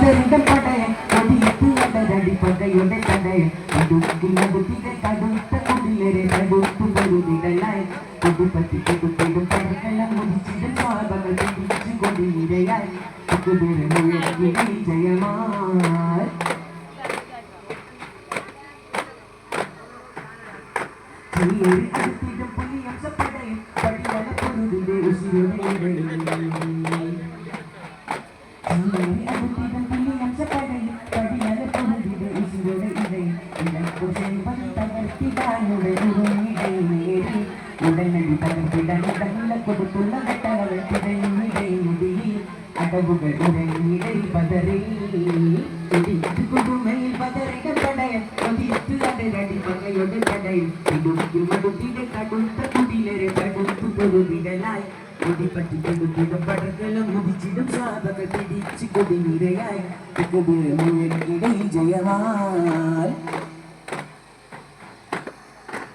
പതറിടം പടയൻ കൊടിയിട്ട് അടരടി പകയുടെ തടയൻ കടുക്കുന്നത് തികை കടുത്ത കുടിലരെ കടുത്തു പൊരുതിടലായി കൊടിപ്പറ്റി കൊടുത്തിടും പടക്കെല്ലാം മുടിച്ചിടും സ്വാപകൾ പിടിച്ചു കൊടിനിരയായി ജയമായി അടുത്തിടും പുലിയംസപ്പടയും പടിവല പൊരുതിന്റെ ഉശിരുടെ ഉടനടി തകർത്തിട കൊടുത്തുള്ള അടവുകൾ ഉടനിടയിൽ പതറി കൊടുമയിൽ പതറിടം പടയൻ ഒതിത്തു അടരടി പകയുടെ പടയും ഇടുക്കി മടുത്തിടെ കടുത്ത കുടിലരെ കടുത്തു പൊരുതിടലായി കൊടിപ്പറ്റി കൊടുത്തിടും പടകളും മുടിച്ചിടും സ്വാപകൾ പിടിച്ചു കൊടി നിരയായി ഇടയിൽ ജയമായി